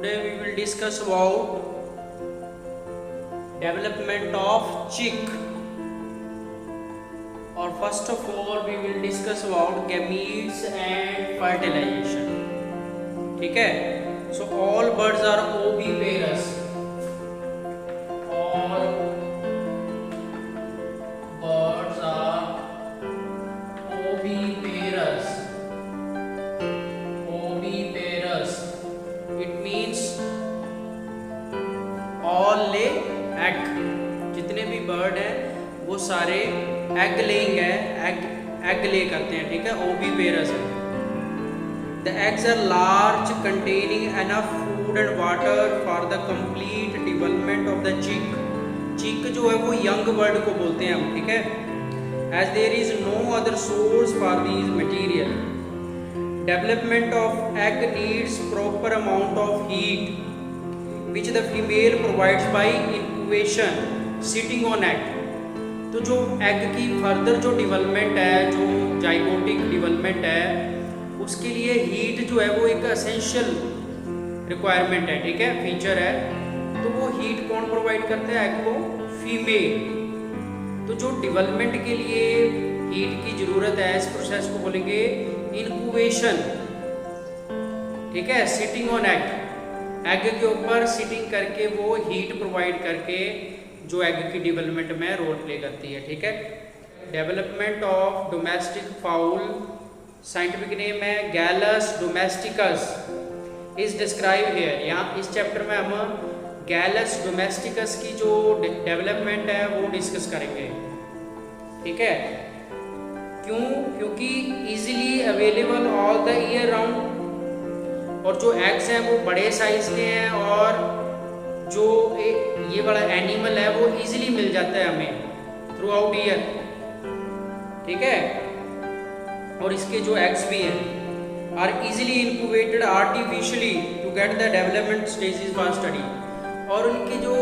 Today we will discuss about development of chick. Or first of all we will discuss about gametes and fertilization. ठीक है? So all birds are oviparous. All birds are oviparous. Oviparous. It means all lay egg. जितने भी bird हैं वो सारे egg laying है, egg ले करते हैं. ठीक है, ओविपेरस है. The eggs are large, containing enough food and water for the complete development of the chick. Chick जो है वो young bird को बोलते हैं हम. ठीक है, as there is no other source for these material. Development of egg needs proper amount of heat, which the female provides by incubation, sitting on egg. तो जो एग की फर्दर जो डेवलपमेंट है, जो जाइगोटिक डेवलपमेंट है, उसके लिए heat जो है वो एक एसेंशियल रिक्वायरमेंट है. ठीक है, फीचर है. तो वो हीट कौन प्रोवाइड करता है? एग को फीमेल. तो जो डेवलपमेंट के लिए हीट की जरूरत है, इस प्रोसेस को बोलेंगे इनक्यूबेशन. ठीक है, सिटिंग ऑन एग. एग के ऊपर सिटिंग करके वो हीट प्रोवाइड करके जो एग की डेवलपमेंट में रोल प्ले करती है. ठीक है, development of domestic foul, scientific name है गैलस डोमेस्टिकस, इज डिस्क्राइब हियर. यहाँ इस चैप्टर में हम गैलस डोमेस्टिकस की जो डेवलपमेंट है वो डिस्कस करेंगे. ठीक है, क्यों? क्योंकि easily available all the year round, और जो एग्स हैं वो बड़े साइज के हैं, और जो ये बड़ा एनिमल है वो इजीली मिल जाता है हमें थ्रू आउट ईयर. ठीक है, और इसके जो एग्स भी हैं are easily incubated artificially to get the development stages for study. और उनकी जो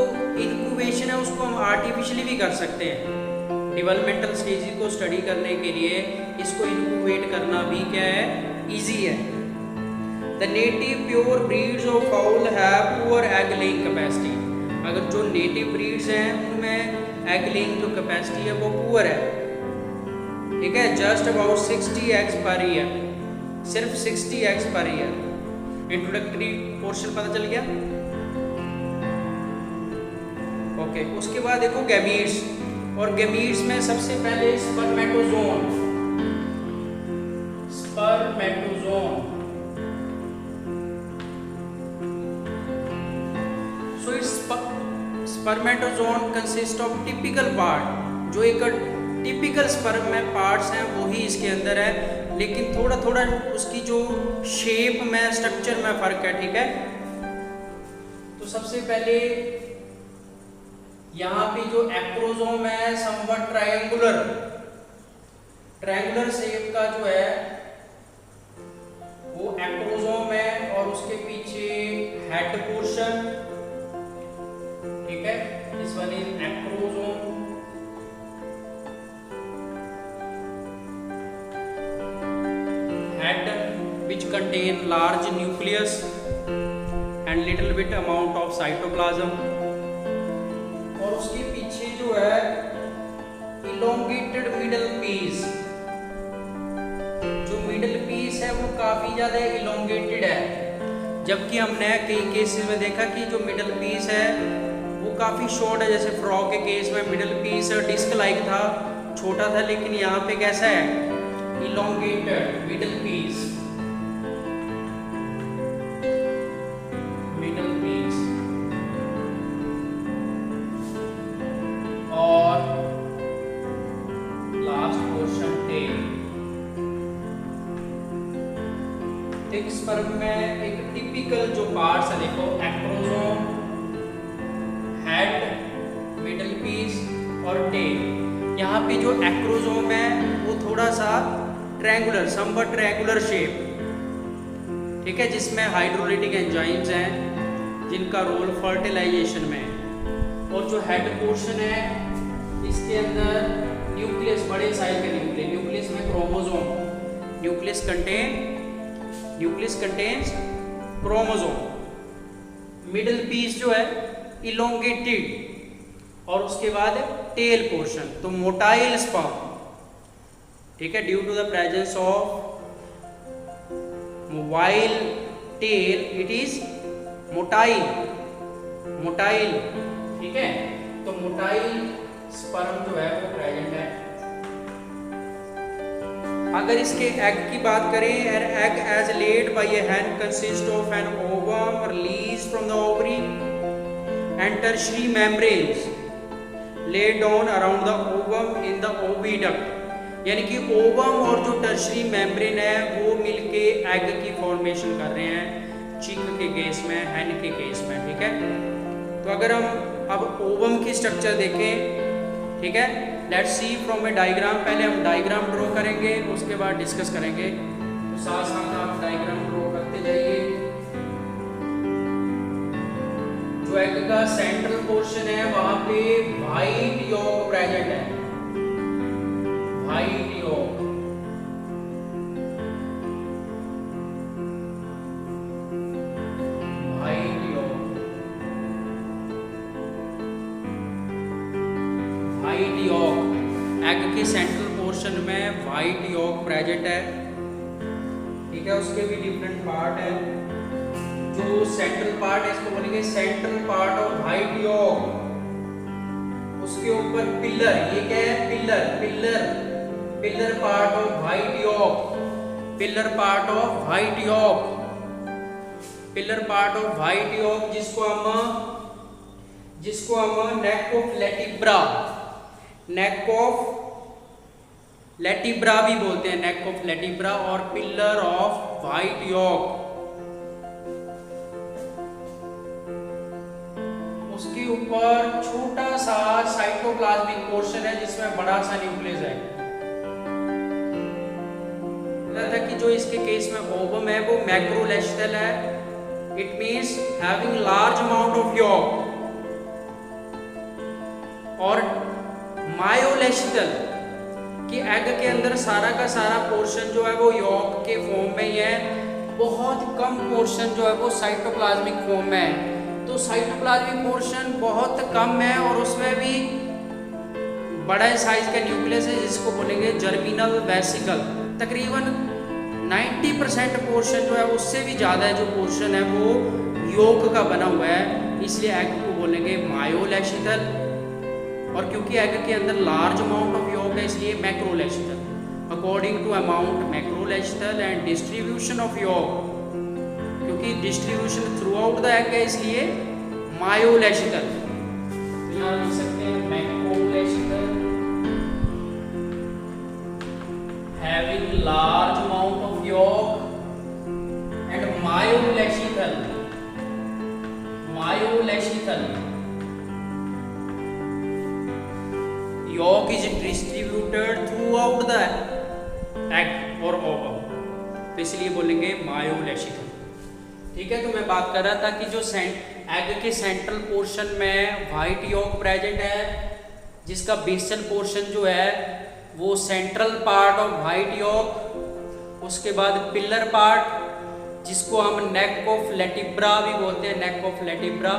इनक्यूबेशन है उसको हम आर्टिफिशियली भी कर सकते हैं. डेवलपमेंटल स्टेजेस को स्टडी करने के लिए इसको इनक्यूबेट करना भी क्या है? इजी है. The native pure breeds of fowl have poor egg laying capacity. अगर जो नेटिव ब्रीड्स हैं उनमें एग लेइंग जो कैपेसिटी है वो पुअर है. ठीक है, just about 60 eggs per year, सिर्फ 60 eggs per year. Introductory portion पता चल गया. ओके, उसके बाद देखो गैमीट्स. और गैमीट्स में सबसे पहले स्पर्मेटोजोन. स्पर्मेटोजोन. स्पर्मेटोजोन कंसिस्ट ऑफ टिपिकल पार्ट. जो एक टिपिकल स्पर्म में पार्ट्स हैं वो ही इसके अंदर है, लेकिन थोड़ा थोड़ा उसकी जो शेप में, स्ट्रक्चर में फर्क है. ठीक है, तो सबसे पहले यहाँ पे जो एक्रोजोम है समवट ट्रायंगुलर शेप का जो है वो एक्रोजोम है, और उसके पीछे हेड पोर्शन. ठीक है, this one is acrosome. Head which contain large nucleus and little bit amount of cytoplasm. और उसके पीछे जो है elongated middle piece. जो मिडल पीस है वो काफी ज्यादा elongated है, जबकि हमने कई केसेस में देखा कि जो मिडल पीस है वो काफ़ी शॉर्ट है. जैसे फ्रॉग के केस में मिडल पीस डिस्क लाइक था, छोटा था, लेकिन यहाँ पे कैसा है? Elongated middle piece. Middle piece. और last portion tail. Thick sperm में एक टिपिकल जो पार्ट्स है देखो, एक्रोजोम, हेड, मिडल पीस और टेल. यहाँ पे जो एक्रोजोम है वो थोड़ा सा ट्रायंगुलर, समवट ट्रायंगुलर शेप. ठीक है, जिसमें हाइड्रोलिटिक एंजाइम्स हैं जिनका रोल फर्टिलाइजेशन में है. और जो हेड पोर्शन है इसके अंदर न्यूक्लियस, बड़े साइज का न्यूक्लियस में chromosome. Nucleus contains chromosome. Middle piece जो है इलोंगेटेड, और उसके बाद टेल पोर्शन, तो मोटाइल स्पर्म, ठीक है, due to the presence of mobile tail it is motile, motile, ठीक है, तो मोटाइल स्पर्म जो है वो प्रेजेंट है। अगर इसके एग की बात करें, an egg as laid by a hen consist of an ovum release from the ovary and tertiary membranes laid down around the ovum in the oviduct, यानी कि ओवम और जो टर्शियरी मेम्ब्रेन है वो मिलके एग की फॉर्मेशन कर रहे हैं चिक के केस में, हैन के केस में, ठीक है। तो अगर हम अब ओवम की स्ट्रक्चर देखें, ठीक है, let's see from A diagram, पहले हम डायग्राम ड्रॉ करेंगे, उसके बाद डिस्कस करेंगे, तो साथ साथ आप डायग्राम ड्रॉ करते जाइए। जो एग का सेंट्रल पोर्शन है वहां पे व्हाइट यॉक प्रेजेंट है, white yolk, white yolk, white yolk, egg के सेंट्रल पोर्शन में व्हाइट यॉक प्रेजेंट है, ठीक है। उसके भी डिफरेंट पार्ट है, जो सेंट्रल पार्ट है इसको बोलेंगे central part of white yolk, उसके ऊपर पिलर, ये क्या है, pillar, pillar, pillar part of white yolk, pillar part of white yolk, pillar part of white yolk, जिसको हम नेक ऑफ लेटिब्रा, नेक ऑफ लेटिब्रा भी बोलते हैं, नेक ऑफ लेटिब्रा, और पिलर ऑफ व्हाइट यॉक। उसके ऊपर छोटा सा साइटोप्लाज्मिक पोर्शन है जिसमें बड़ा सा न्यूक्लियस है। था कि जो इसके केस में ओवम है वो मैक्रोलेशियल है, it means having large amount of York, और मायोलेशियल कि एग के अंदर सारा का सारा पोर्शन जो है वो यॉक के फॉर्म में ही है, बहुत कम पोर्शन जो है वो साइटोप्लाज्मिक फॉर्म में है। तो साइटोप्लाज्मिक पोर्शन बहुत कम है और उसमें भी बड़ा साइज का न्यूक्लियस है जिसको बोलेंगे जर्मिनल वेसिकल। तकरीबन 90% पोर्शन जो है उससे भी ज़्यादा है जो पोर्शन है वो यॉक का बना हुआ है, इसलिए एग को बोलेंगे मायोलेशियल। और क्योंकि एग के अंदर लार्ज अमाउंट ऑफ यॉक है इसलिए macrolecithal. According to amount macrolecithal and distribution of yolk, क्योंकि distribution throughout the egg है इसलिए मायोलेशियल। तो यहाँ लिख सकते हैं macrolecithal, having large amount of yolk, and mesolecithal, mesolecithal yolk is distributed throughout the egg और ovum, तो इसलिए बोलेंगे मायोलेशियल। ठीक है, तो मैं बात कर रहा था कि जो एग के सेंट्रल पोर्शन में व्हाइट यॉक प्रेजेंट है, जिसका बेसल पोर्शन जो है वो central part of white yolk, उसके बाद पिलर पार्ट जिसको हम नेक ऑफ लेटिब्रा भी बोलते हैं, नेक ऑफ लेटिब्रा,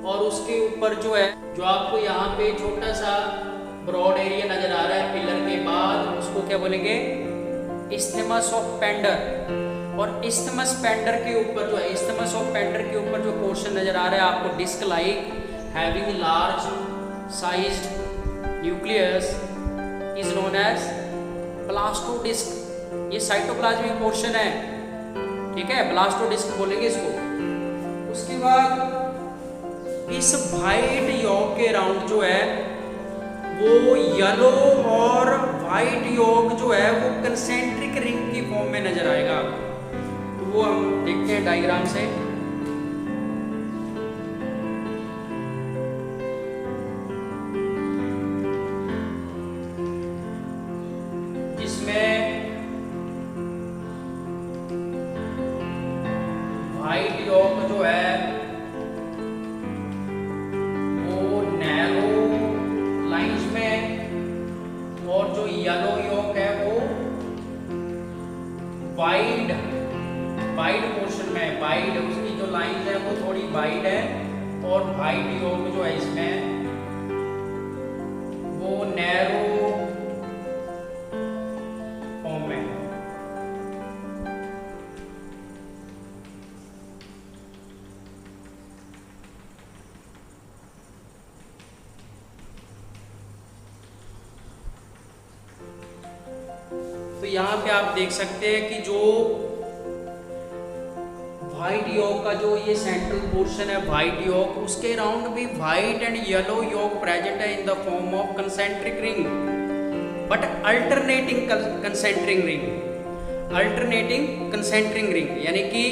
और उसके ऊपर जो है जो आपको यहाँ पे छोटा सा ब्रॉड एरिया नजर आ रहा है पिलर के बाद, उसको क्या बोलेंगे, इस्थमस ऑफ पेंडर। और इस्थमस पेंडर के ऊपर जो है, इस्थमस ऑफ पेंडर के ऊपर जो पोर्शन नजर आ रहा है आपको disc like having large sized nucleus is known as blastodisc. ये साइटोप्लाज्मिक पोर्शन है, ठीक है, ब्लास्टोडिस्क बोलेंगे इसको। उसके बाद इस व्हाइट यॉक के राउंड जो है वो येलो और व्हाइट यॉक जो है वो कंसेंट्रिक रिंग की फॉर्म में नजर आएगा। तो वो हम देखते हैं डायग्राम से। जिसमें व्हाइट यॉक जो है वो नैरो लाइंस में, और जो येलो यॉक है वो वाइड पोर्शन में, वाइड उसकी की जो लाइंस है वो थोड़ी वाइड है और वाइट योग जो है इसमें वो नैरो फॉर्म में। तो यहाँ पे आप देख सकते हैं कि जो व्हाइट योग का जो ये सेंट्रल पोर्शन है व्हाइट योग, उसके अराउंड भी व्हाइट एंड येलो योग प्रेजेंट है in the form of concentric ring, but alternating concentric ring, alternating concentric ring, यानी कि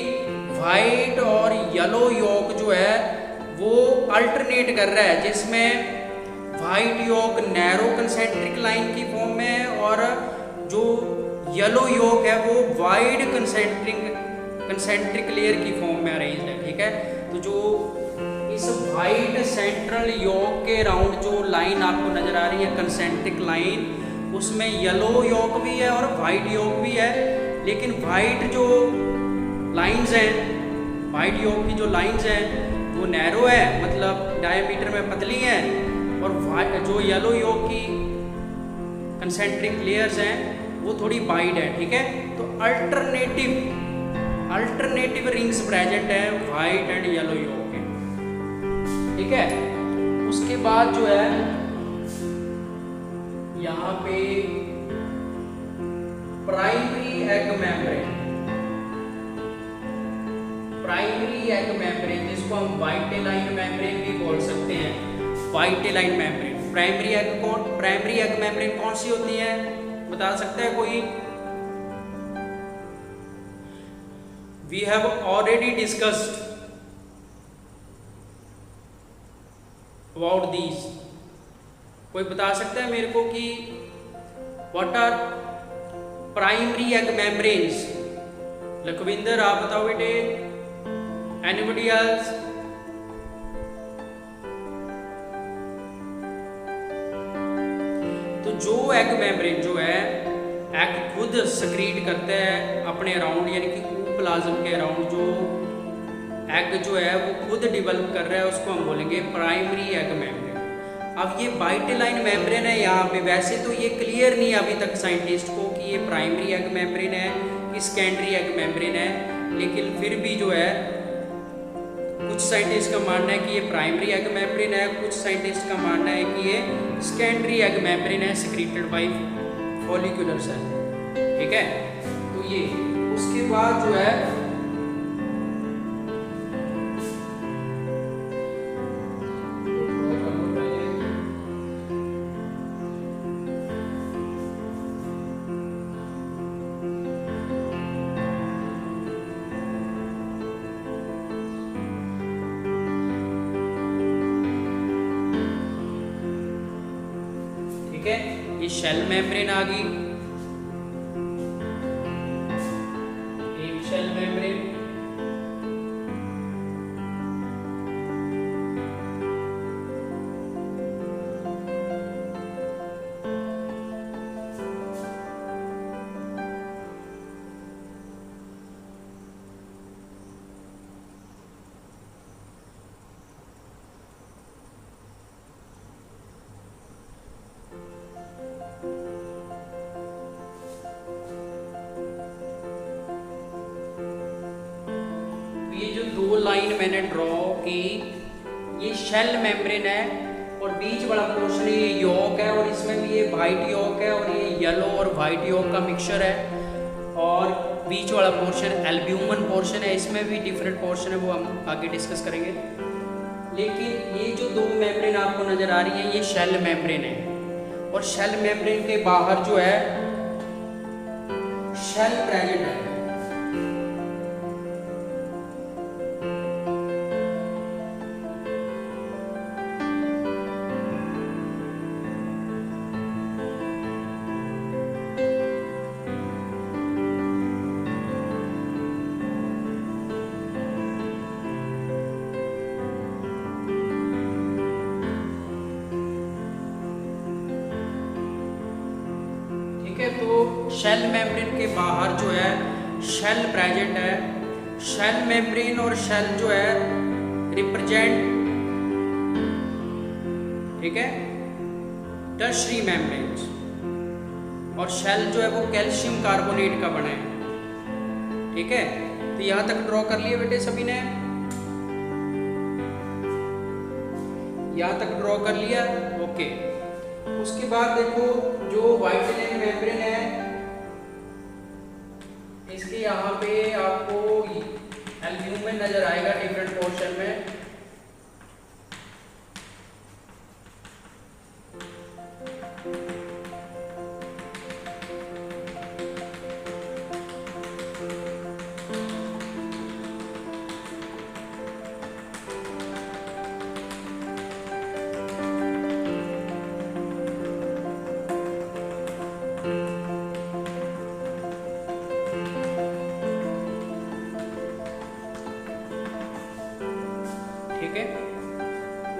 व्हाइट और येलो योग जो है वो अल्टरनेट कर रहा है, जिसमें व्हाइट योग नैरो कंसेंट्रिक लाइन की फॉर्म में है और जो येलो योग है वो वाइड कंसेंट्रिक लेयर की फॉर्म में अरेंज है। ठीक है, तो जो इस वाइट सेंट्रल योग के राउंड जो लाइन आपको नजर आ रही है कंसेंट्रिक लाइन, उसमें येलो योग भी है और वाइट योग भी है, लेकिन वाइट जो लाइंस हैं, वाइट योग की जो लाइंस हैं वो नैरो है, मतलब डायमीटर में पतली है, और जो येलो योग की कंसेंट्रिक लेयर्स हैं वो थोड़ी वाइड है। ठीक है, तो अल्टरनेटिव रिंग्स प्रेजेंट है व्हाइट एंड येलो योग के। ठीक है, उसके बाद जो है यहाँ पे primary egg membrane, primary egg membrane जिसको हम वाइटेलाइन मेम्ब्रेन भी बोल सकते हैं, vitelline membrane. Primary egg membrane कौन सी होती है बता सकता है कोई? We have already discussed about these. कोई बता सकता है मेरे को कि what are primary egg membranes? Lakhwinder आप बताओ बेटे, anybody else? तो जो एग मेम्ब्रेन जो है एग खुद सक्रीट करता है अपने अराउंड, यानी कि प्लाज्म के अराउंड जो एग जो है वो खुद डेवलप कर रहा है, उसको हम बोलेंगे प्राइमरी एग मेम्ब्रेन। अब ये वाइटेलाइन मेम्ब्रेन है यहाँ पे, वैसे तो ये क्लियर नहीं है अभी तक साइंटिस्ट को कि ये प्राइमरी एग मेम्ब्रेन है कि सेकेंडरी एग मेम्ब्रेन है, लेकिन फिर भी जो है कुछ साइंटिस्ट का मानना है कि ये प्राइमरी एग मेम्ब्रेन है, कुछ साइंटिस्ट का मानना है कि ये सेकेंडरी एग मेम्ब्रेन है सिक्रीटेड बाय फॉलिकुलर सेल। ठीक है, तो ये उसके बाद जो है ठीक है, ये शेल मेम्ब्रेन आ गई, शेल मेम्ब्रेन। दो लाइन मैंने ड्रॉ की, ये शेल मेम्ब्रेन है और बीच वाला पोर्शन ये यॉक है और इसमें भी ये वाइट यॉक है और ये येलो और वाइट यॉक का मिक्सचर है, और बीच वाला पोर्शन एल्ब्यूमन पोर्शन है, इसमें भी डिफरेंट पोर्शन है, वो हम आगे डिस्कस करेंगे। लेकिन ये जो दो मेम्ब्रेन आपको नजर आ रही है ये शेल मेम्ब्रेन है, और शेल मेम्ब्रेन के बाहर जो है शेल प्रेजेंट है। तो शेल मेम्ब्रेन के बाहर जो है शेल प्रेजेंट है, शेल मेम्ब्रेन और शेल जो है रिप्रेजेंट, ठीक है, टर्शरी मेम्ब्रेन्स, और शेल जो है वो कैल्शियम कार्बोनेट का बना है, ठीक है। तो यहां तक ड्रॉ कर लिए बेटे सभी ने, यहां तक ड्रॉ कर लिया, ओके। उसके बाद देखो जो वाइटनिंग मेम्ब्रेन है, इसके यहाँ पे आपको एल्ब्यूमिन नजर आएगा डिफरेंट पोर्शन में, ठीक है।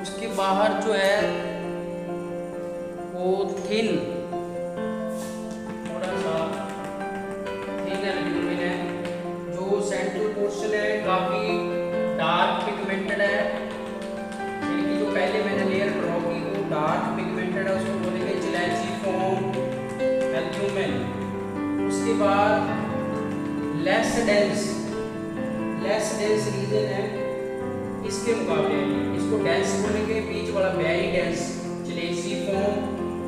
उसके बाहर जो है वो थिन, थोड़ा सा थिन एल्ब्यूमिन है। जो सेंट्रल पोर्शन है काफी डार्क पिगमेंटेड है, यानी कि जो पहले मैंने लेयर ड्रॉ की वो डार्क पिगमेंटेड है, उसको बोलेंगे चिलैजिफॉर्म एल्ब्यूमिन। उसके बाद लेस डेंस रीजन है इसके मुकाबले, इसको डेंस बोलेंगे, बीच वाला वेरी डेंस चिलैजिफॉर्म,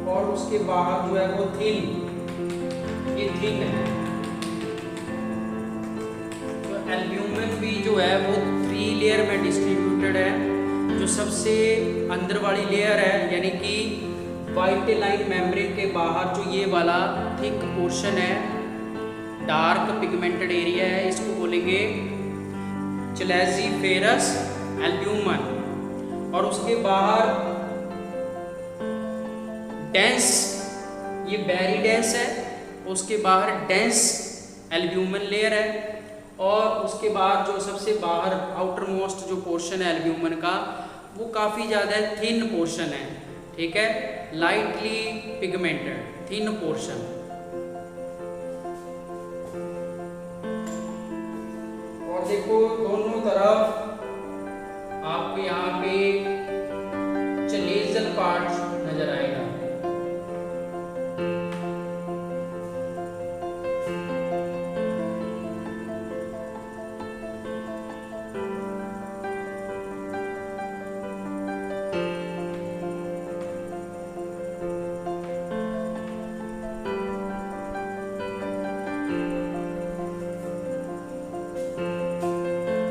और उसके बाहर जो है वो थिन, ये थिन है। तो एल्ब्यूमिन भी जो है वो 3 लेयर में डिस्ट्रीब्यूटेड है। जो सबसे अंदर वाली लेयर है, यानी कि वाइटलाइन मेम्ब्रेन के बाहर जो ये वाला थिक पोर्शन है, डार्क पिगमेंटेड एरिया है, इसको बोलेंगे चिलैजिफेरस एल्ब्यूमिन। और उसके बाहर डेंस, ये वेरी डेंस है, उसके बाहर डेंस एल्ब्यूमिन लेयर है, और उसके बाद जो सबसे बाहर आउटर मोस्ट जो पोर्शन है एल्ब्यूमिन का, वो काफ़ी ज़्यादा थिन पोर्शन है, ठीक है, लाइटली पिगमेंटेड थिन पोर्शन। और देखो दोनों तरफ आपको यहाँ पे चलेजल पार्ट नजर आएगा,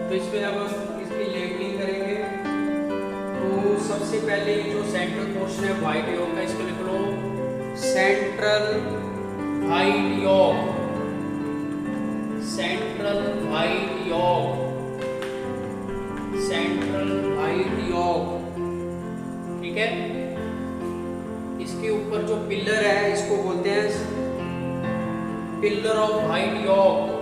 तो इसमें अब हम इसकी लेबलिंग करेंगे। तो सबसे पहले जो सेंट्रल पोर्शन है व्हाइट यॉर्क का, इसको लिख लो central white yolk, central white yolk, central white yolk, ठीक है। इसके ऊपर जो पिलर है इसको बोलते हैं pillar of white York,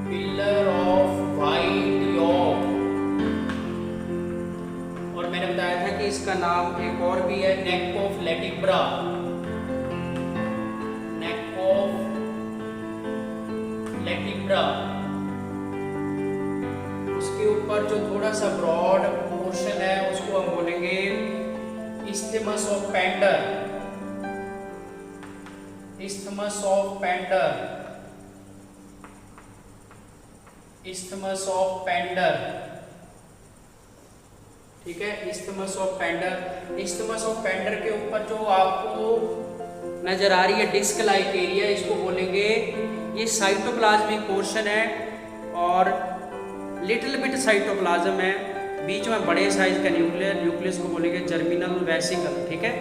pillar of white York. और मैंने बताया था कि इसका नाम एक और भी है, नेक ऑफ लेटिब्रा, नेक ऑफ लेटिब्रा। उसके ऊपर जो थोड़ा सा ब्रॉड पोर्शन है उसको हम बोलेंगे isthmus of Pander, isthmus of Pander, isthmus of Pander, ठीक है, isthmus of Pander. Isthmus of Pander के ऊपर जो आपको नजर आ रही है डिस्क लाइक एरिया, इसको बोलेंगे, ये साइटोप्लाज्मिक पोर्शन है और लिटिल बिट साइटोप्लाज्म है, बीच में बड़े साइज का न्यूक्लियस को बोलेंगे जर्मिनल वेसिकल, ठीक है।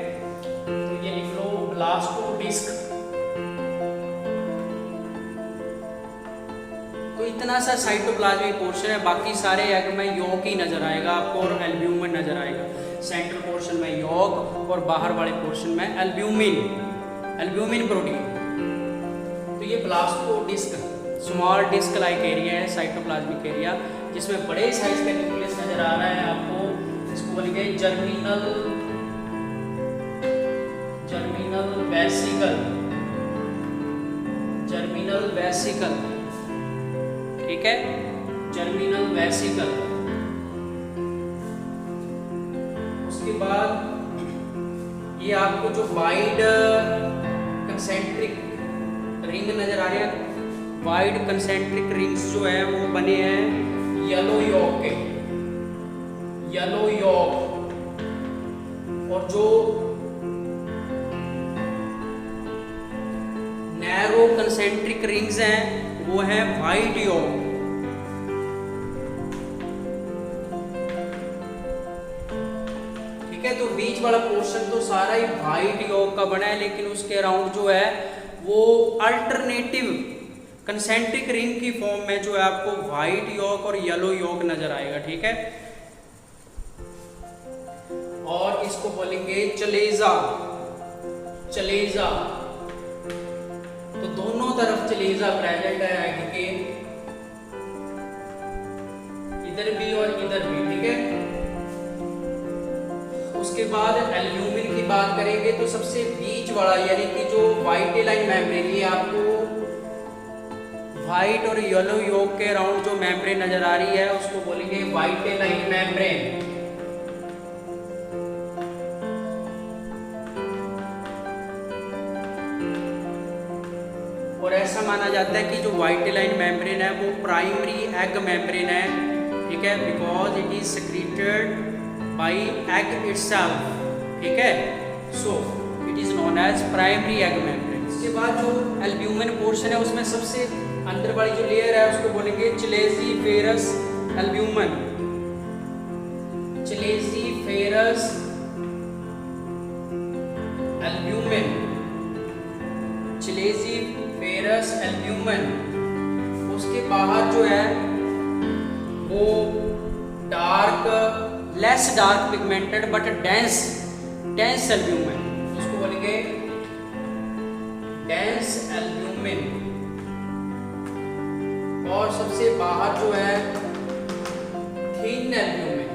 तो ये लिख लो ब्लास्टो डिस्क। तो इतना सा साइटोप्लाज्मिक पोर्शन है, बाकी सारे एग में यॉर्क ही नजर आएगा आपको और एल्ब्यूमिन नजर आएगा। सेंट्रल पोर्शन में यॉर्क और बाहर वाले पोर्शन में एल्ब्यूमिन, एल्ब्यूमिन प्रोटीन। तो ये blastodisc, small disc like area है, साइटोप्लाज्मिक एरिया, जिसमें बड़े साइज का न्यूक्लियस नजर आ रहा है आपको, इसको बोलेंगे germinal, germinal vesicle, germinal vesicle, ठीक है, जर्मिनल वेसिकल। उसके बाद ये आपको जो वाइड कंसेंट्रिक रिंग नजर आ रही है, वाइड कंसेंट्रिक रिंग्स जो है वो बने हैं येलो यॉक के, येलो यॉक। और जो नैरो कंसेंट्रिक रिंग्स हैं वो है वाइड यॉक। ठीक है, तो बीच वाला पोर्शन तो सारा ही वाइड यॉक का बना है, लेकिन उसके अराउंड जो है वो अल्टरनेटिव कंसेंट्रिक रिंग की फॉर्म में जो है आपको व्हाइट यॉक और येलो यॉक नजर आएगा। ठीक है, और इसको बोलेंगे चलेजा, चलेजा। तो दोनों तरफ चलेजा प्रेजेंट है एग के, इधर भी और इधर भी। ठीक है, उसके बाद एल्ब्यूमिन की बात करेंगे तो सबसे बीच वाला यानी कि जो वाइटेलाइन मेम्ब्रेन, ये आपको व्हाइट और येलो यॉक के अराउंड जो मेम्ब्रेन नजर आ रही है उसको बोलेंगे वाइटेलाइन मेम्ब्रेन। और ऐसा माना जाता है कि जो वाइटेलाइन मेम्ब्रेन है वो प्राइमरी एग मेम्ब्रेन है। ठीक है, because it is secreted by egg itself. ठीक है, so it is known as primary egg membrane. इसके बाद जो एल्ब्यूमिन पोर्शन है उसमें सबसे अंदर वाली जो लेयर है उसको बोलेंगे चलेसिफेरस एल्ब्यूमिन, चलेसिफेरस एल्ब्यूमिन, चलेसिफेरस एल्ब्यूमिन। उसके बाहर जो है वो dark, less dark pigmented but dense, dense albumin, उसको बोलेंगे डेंस एल्ब्यूमिन। और सबसे बाहर जो है थिन एल्ब्यूमिन,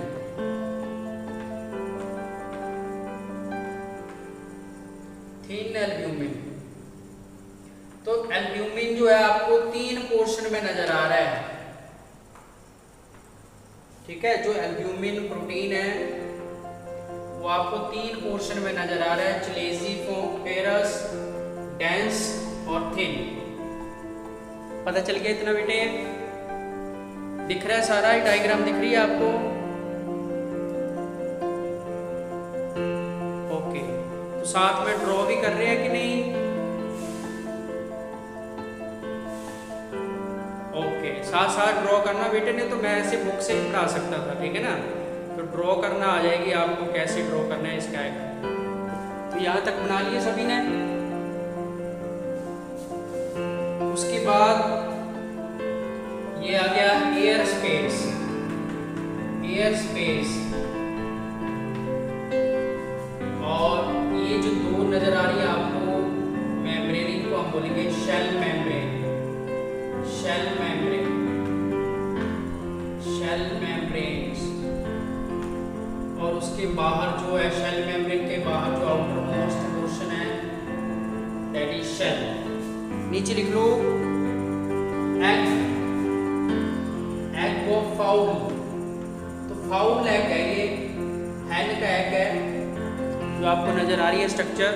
थिन एल्ब्यूमिन। तो एल्ब्यूमिन जो है आपको 3 पोर्शन में नजर आ रहा है। ठीक है, जो एल्ब्यूमिन प्रोटीन है वो आपको 3 पोर्शन में नजर आ रहा है, चलेसिफेरस, डेंस और थिन। पता चल गया इतना बेटे? दिख रहा है सारा ही डायग्राम, दिख रही है आपको? ओके, तो साथ में ड्रॉ भी कर रहे हैं कि नहीं? ओके, साथ साथ ड्रॉ करना बेटे, ने तो मैं ऐसे बुक से ही पढ़ा सकता था। ठीक है ना, तो ड्रॉ करना आ जाएगी आपको, कैसे ड्रॉ करना है इसका आएगा। तो यहां तक बना लिए सभी ने। उसके बाद ये आ गया एयर स्पेस, एयर स्पेस। और ये जो 2 नजर आ रही है आपको मेम्ब्रेन, इनको हम बोलेंगे shell membrane, shell membrane, shell membranes. और उसके बाहर जो है शेल मेम्ब्रेन के बाहर जो आउटर मोस्ट पोर्शन है दैट इज शेल। नीचे लिख लो एग, एग ऑफ फाउल। तो फाउल एग है, ये हैन का एग है जो आपको नजर आ रही है स्ट्रक्चर।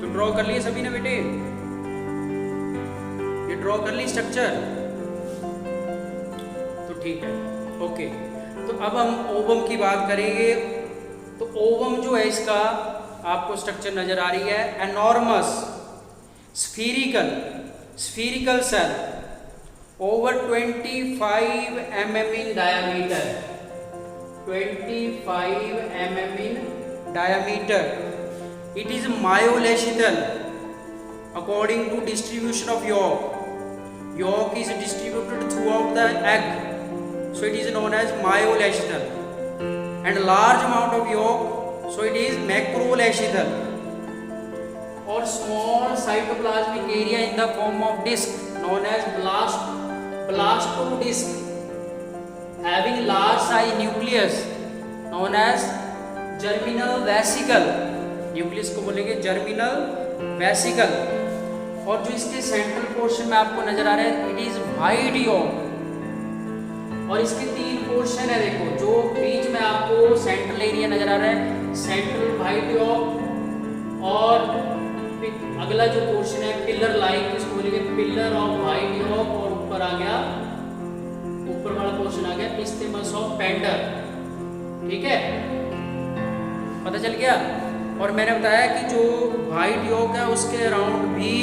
तो ड्रॉ कर लिए सभी ने बेटे? ये ड्रॉ कर ली स्ट्रक्चर? तो ठीक है, ओके। तो अब हम ओवम की बात करेंगे। तो ओवम जो है इसका आपको स्ट्रक्चर नजर आ रही है, enormous स्फीरिकल, स्फीरिकल cell over 25 mm in diameter, 25 mm in diameter. It is myolescital according to distribution of yolk. Yolk is distributed throughout the egg, so it is known as myolescital. And large amount of yolk, so it is macrolescital. Or small cytoplasmic area in the form of disc known as blastodisc, having large size nucleus known as germinal vesicle. Nucleus को बोलेंगे germinal vesicle. और जो इसके central portion में आपको नजर आ रहा है, इट इज वाइड यॉर्क। और इसके 3 पोर्शन है, देखो जो बीच में आपको सेंट्रल एरिया नजर आ रहा है, सेंट्रल वाइड यॉर्क, और अगला जो पोर्शन है पिलर लाइक, इसको बोलेंगे पिलर ऑफ वाइड यॉर्क, और ऊपर आ गया, ऊपर वाला पोर्शन आ गया इस्थिमस ऑफ पेंडर। ठीक है, पता चल गया। और मैंने बताया कि जो वाइट यॉर्क है उसके अराउंड भी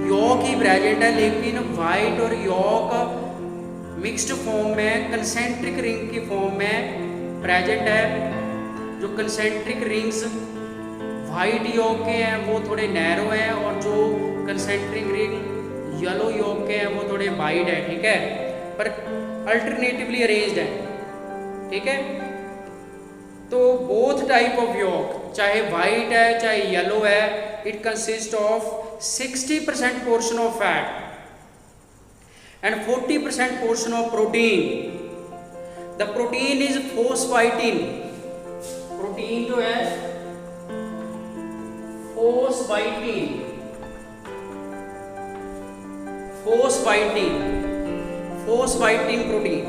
यॉर्क ही प्रेजेंट है, लेकिन वाइट और यॉर्क मिक्स्ड फॉर्म में कंसेंट्रिक रिंग की फॉर्म में प्रेजेंट है। जो कंसेंट्रिक रिंग्स वाइट यॉर्क के हैं वो थोड़े नैरो हैं, और जो कंसेंट्रिक रिंग येलो यॉर्क के हैं वो थोड़े वाइड है। ठीक है, पर अल्टरनेटिवली अरेंज्ड है। ठीक है, तो बोथ टाइप ऑफ यॉर्क, चाहे वाइट है चाहे येलो है, it consist of 60% portion of fat and 40% portion of protein. The protein is phosphatidyl. Protein जो है phosphatidyl protein.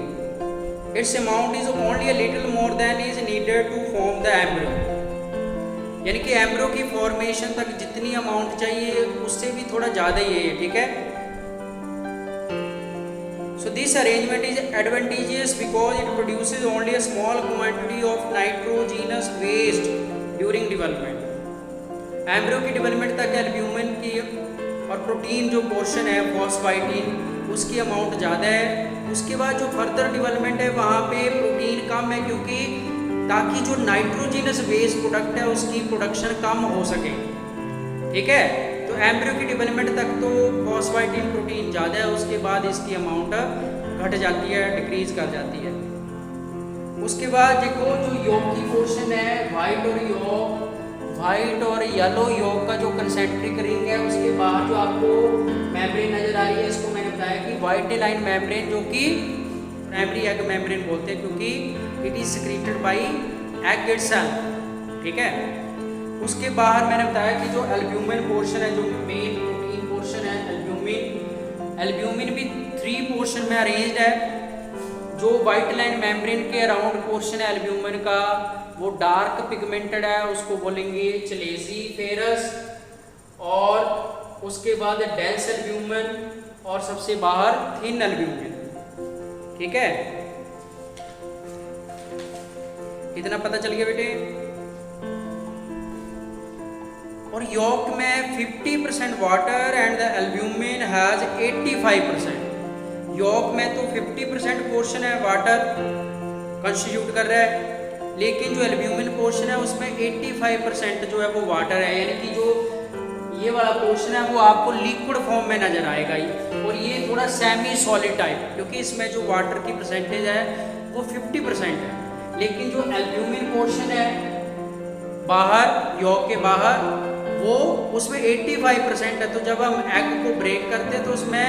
Its amount is only a little more than is needed to form the embryo. यानी कि embryo की formation तक जितनी amount चाहिए उससे भी थोड़ा ज़्यादा ही है। ठीक है, so this arrangement is advantageous because it produces only a small quantity of nitrogenous waste during development. Embryo की डेवलपमेंट तक एल्ब्यूमिन की और प्रोटीन जो पोर्शन है फॉस्फाइटिन उसकी अमाउंट ज़्यादा है। उसके बाद जो फर्दर डेवलपमेंट है वहाँ पे प्रोटीन कम है, क्योंकि ताकि जो नाइट्रोजिनस वेस्ट प्रोडक्ट है उसकी प्रोडक्शन कम हो सके। ठीक है, तो एम्ब्रियो की डेवलपमेंट तक तो फॉस्फाइटिन प्रोटीन ज़्यादा है, उसके बाद इसकी अमाउंट घट जाती है, डिक्रीज कर जाती है। उसके बाद देखो जो यॉर्क की पोर्शन है, वाइट और येलो यॉर्क का जो कंसेंट्रिक रिंग है उसके बाद जो आपको मेम्ब्रेन नजर आ रही है, इसको मैंने बताया कि वाइट लाइन मेम्ब्रेन, जो कि प्राइमरी एग मेम्ब्रेन बोलते हैं, क्योंकि it is secreted by egg itself. ठीक है, उसके बाहर मैंने बताया कि जो एल्ब्यूमिन पोर्शन है, जो मेन प्रोटीन पोर्शन है एल्ब्यूमिन भी 3 पोर्शन में अरेंज्ड है। जो वाइट लाइन मेम्ब्रेन के अराउंड पोर्शन है एल्ब्यूमिन का, वो डार्क पिगमेंटेड है, उसको बोलेंगे चलेसिफेरस। और उसके बाद डेंस एल्ब्यूमिन, और सबसे बाहर थिन एल्ब्यूमिन। ठीक है, इतना पता चल गया बेटे। और यॉर्क में 50% water and the albumin has 85%। York में तो 50% पोर्शन है वाटर कंस्टिट्यूट कर रहा है, लेकिन जो एल्ब्यूमिन पोर्शन है उसमें 85% जो है वो वाटर है, यानी कि जो ये वाला पोर्शन है वो आपको लिक्विड फॉर्म में नजर आएगा। और ये थोड़ा सेमी सॉलिड टाइप, क्योंकि इसमें जो वाटर की परसेंटेज है वो 50% है, लेकिन जो एल्ब्यूमिन पोर्शन है बाहर, यॉर्क के बाहर, वो उसमें 85% है। तो जब हम एग को ब्रेक करते हैं तो उसमें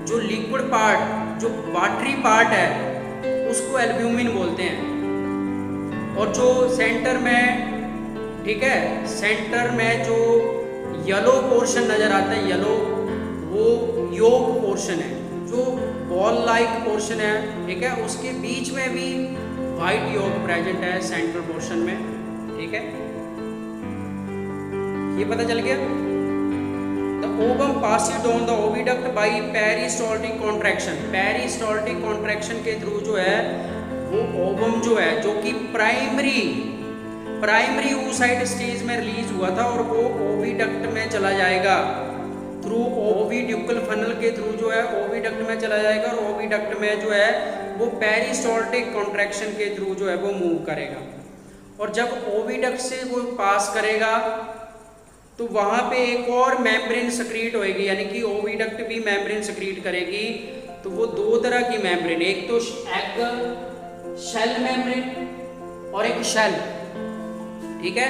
जो लिक्विड पार्ट, जो वाटरी पार्ट है, उसको एल्ब्यूमिन बोलते हैं। और जो सेंटर में, ठीक है, सेंटर में जो येलो पोर्शन नजर आता है, येलो, वो यॉर्क पोर्शन है, जो बॉल लाइक पोर्शन है। ठीक है, उसके बीच में भी वाइट यॉर्क प्रेजेंट है सेंट्रल पोर्शन में। ठीक है, ये पता चल गया। The ovum passes down the oviduct by peristaltic contraction। Peristaltic contraction के थ्रू जो है वो ओवम जो है, जो कि प्राइमरी oocyte स्टेज में रिलीज हुआ था, और वो ओविडक्ट में चला जाएगा थ्रू ओविड्यूकल फनल के थ्रू जो है ओविडक्ट में चला जाएगा, और ओविडक्ट में जो है वो पेरिस्टाल्टिक कॉन्ट्रैक्शन के थ्रू जो है वो मूव करेगा। और जब ओविडक्ट से वो पास करेगा तो वहाँ पे एक और मेम्ब्रेन सक्रीट होएगी, यानी कि ओविडक्ट भी मेम्ब्रेन सक्रीट करेगी। तो वो 2 तरह की मेम्ब्रेन, एक तो एग शेल मेम्ब्रेन और एक शेल। ठीक है,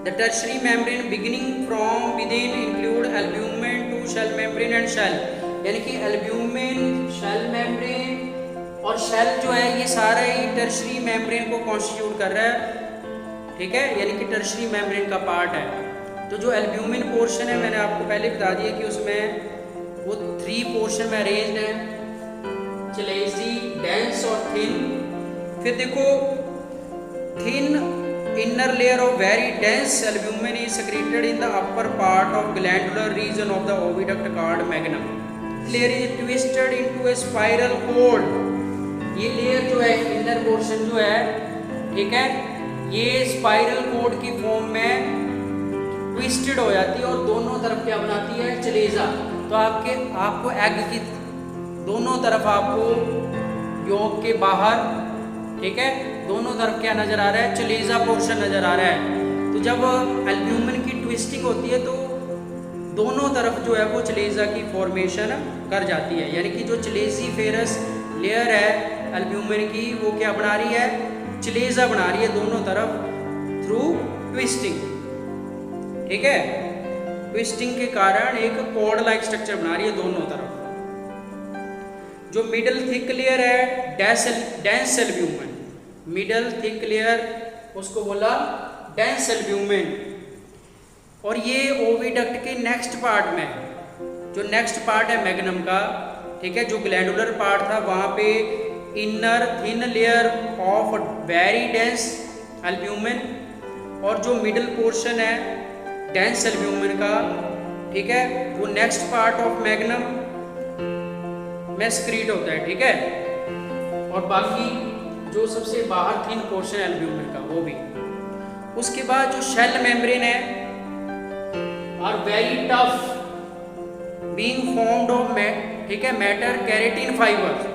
the tertiary membrane beginning from within include albumin to shell membrane and shell, यानी कि एल्ब्यूमिन, शेल मेम्ब्रेन और शेल जो है ये सारा ही टर्शरी मेम्ब्रेन को कॉन्स्टिट्यूट कर रहा है। ठीक है, यानी कि टर्शरी मेम्ब्रेन का पार्ट है। तो जो एल्ब्यूमिन पोर्शन है मैंने आपको पहले बता दिया कि उसमें वो 3 पोर्शन में अरेंज्ड है, चलेजी, डेंस और थिन। फिर देखो thin inner layer of very dense albumin is secreted in the upper part of glandular region of the oviduct called magnum. Layer is twisted into a spiral cord. ये layer जो है inner portion जो है, ठीक है, ये spiral cord की form में ट्विस्टेड हो जाती है और दोनों तरफ क्या बनाती है, चलेजा। तो आपको एग की दोनों तरफ आपको योग के बाहर, ठीक है, दोनों तरफ क्या नजर आ रहा है, चलेजा पोर्शन नजर आ रहा है। तो जब एल्ब्यूमिन की ट्विस्टिंग होती है तो दोनों तरफ जो है वो चलेजा की फॉर्मेशन कर जाती है, यानी कि जो चलेजीफेरस लेयर है एल्ब्यूमिन की वो क्या बना रही है, चलेजा बना रही है दोनों तरफ थ्रू ट्विस्टिंग, ठीक है। ट्विस्टिंग के कारण एक कॉर्ड लाइक स्ट्रक्चर बना रही है दोनों तरफ। जो मिडल थिक लेयर है dense albumin, middle thick layer उसको बोला डेंस एल्ब्यूमिन। और ये ओविडक्ट के नेक्स्ट पार्ट में, जो नेक्स्ट पार्ट है मैग्नम का, ठीक है, जो ग्लैंडुलर पार्ट था वहाँ पे inner thin layer of very dense albumin और जो मिडल पोर्शन है डेंस एल्ब्यूमिन का, ठीक है, वो नेक्स्ट पार्ट ऑफ मैग्नम में स्क्रीट होता है, ठीक है। और बाकी जो सबसे बाहर थिन पोर्शन है एल्ब्यूमिन का वो भी। उसके बाद जो शेल मेम्ब्रेन है are very tough being formed of, ठीक है, मैटर केराटिन फाइबर।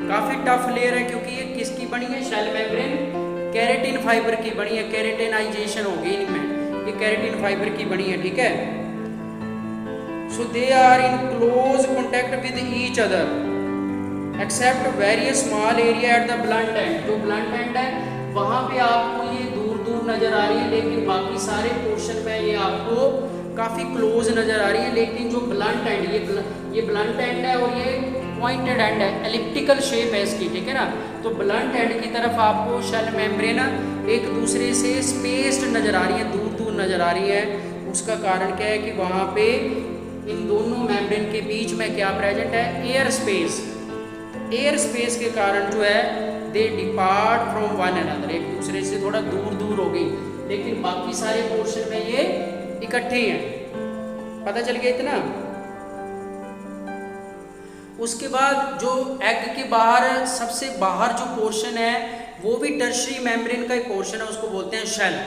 काफी टफ लेयर है क्योंकि ये किसकी बनी है, शेल मेम्ब्रेन केराटिन फाइबर की बनी है, केराटिनाइजेशन होगी इनमें, ये केराटिन फाइबर की बनी है, ठीक है। So they are in close contact with each other except very small area at the blunt end. जो ब्लंट एंड है वहां पे आपको ये दूर दूर नजर आ रही है, लेकिन बाकी सारे पोर्शन में ये आपको काफी क्लोज नजर आ रही है। लेकिन जो ब्लंट एंड, ये ब्लंट एंड है और ये पॉइंटेड एंड है, एलिप्टिकल शेप है इसकी, ठीक है ना। तो ब्लंट एंड की तरफ आपको शेल मेम्ब्रेन एक दूसरे से स्पेस्ड नजर आ रही है, दूर दूर नजर आ रही है। उसका कारण क्या है कि वहाँ पे इन दोनों मेम्ब्रेन के बीच में क्या प्रेजेंट है, एयर स्पेस। एयर स्पेस के कारण जो है दे डिपार्ट फ्रॉम वन अनदर, एक दूसरे से थोड़ा दूर दूर हो गई, लेकिन बाकी सारे पोर्शन में ये इकट्ठे हैं। पता चल गया इतना। उसके बाद जो एग के बाहर सबसे बाहर जो पोर्शन है वो भी टर्शरी मेम्ब्रेन का एक पोर्शन है, उसको बोलते हैं शेल।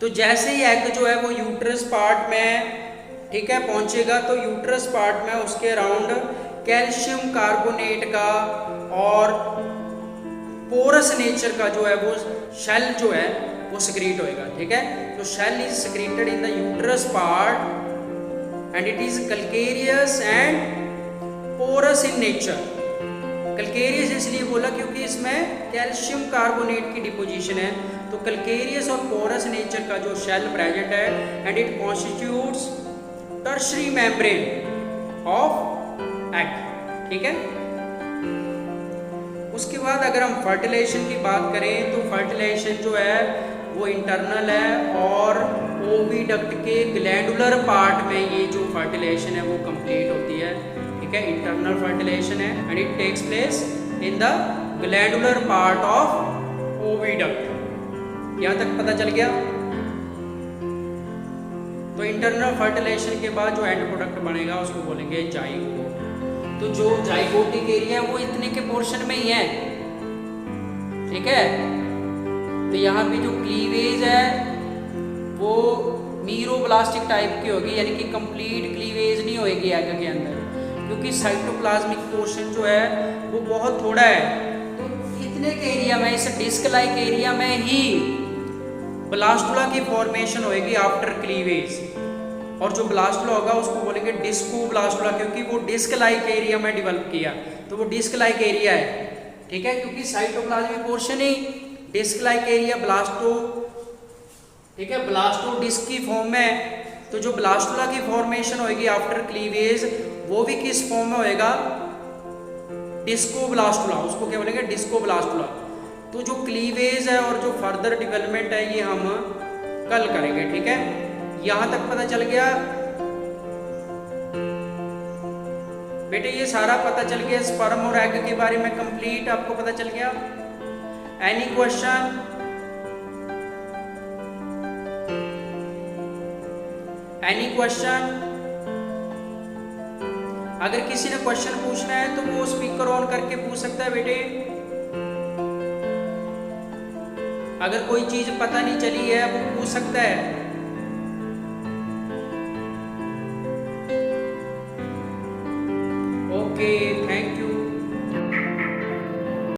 तो जैसे ही एग जो है वो यूट्रस पार्ट में, ठीक है, पहुंचेगा तो यूट्रस पार्ट में उसके अराउंड कैल्शियम कार्बोनेट का और पोरस नेचर का जो है वो शेल जो है वो सिक्रीट होएगा, ठीक है। तो shell is secreted in the uterus part and it is calcareous and porous in nature. Calcareous इसलिए बोला क्योंकि इसमें कैल्शियम कार्बोनेट की डिपोजिशन है, तो कैल्केरियस और पोरस नेचर का जो शेल प्रेजेंट है and it constitutes tertiary membrane of egg, ठीक है। उसके बाद अगर हम फर्टिलाइजेशन की बात करें तो फर्टिलाइजेशन जो है वो इंटरनल है और ओविडक्ट के ग्लैंडुलर पार्ट में ये जो फर्टिलाइजेशन है वो कंप्लीट होती है, ठीक है। इंटरनल फर्टिलाइजेशन है and it takes place in the glandular part of oviduct. यहाँ तक पता चल गया। तो इंटरनल फर्टिलाइजेशन के बाद जो एंड प्रोडक्ट बनेगा उसको बोलेंगे जाइगोट। तो जो जाइगोटिक एरिया है वो इतने के पोर्शन में ही है, ठीक है। तो यहाँ पे जो क्लीवेज है वो मीरोब्लास्टिक टाइप की होगी, यानी कि कंप्लीट क्लीवेज नहीं होएगी एग के अंदर, क्योंकि साइटोप्लाज्मिक पोर्शन जो है वो बहुत थोड़ा है। तो इतने के एरिया में, इस डिस्क लाइक एरिया में ही ब्लास्टुला की फॉर्मेशन होएगी आफ्टर क्लीवेज। और जो ब्लास्टुला होगा उसको बोलेंगे डिस्कोब्लास्टुला, क्योंकि वो डिस्क लाइक एरिया में डेवलप किया, तो वो डिस्क लाइक एरिया है, ठीक है। क्योंकि साइटोप्लाज्मिक पोर्शन ही डिस्क लाइक एरिया ब्लास्टो, ठीक है, ब्लास्टो डिस्क की फॉर्म में। तो जो ब्लास्टुला की फॉर्मेशन होगी आफ्टर क्लीवेज वो भी किस फॉर्म में होएगा, डिस्कोब्लास्टुला, उसको क्या बोलेंगे, डिस्कोब्लास्टुला। तो जो क्लीवेज है और जो फर्दर डेवलपमेंट है ये हम कल करेंगे, ठीक है। यहां तक पता चल गया बेटे, ये सारा पता चल गया स्पर्म और एग के बारे में, कंप्लीट आपको पता चल गया। Any question? Any question? अगर किसी ने क्वेश्चन पूछना है तो वो स्पीकर ऑन करके पूछ सकता है बेटे। अगर कोई चीज पता नहीं चली है वो पूछ सकता है।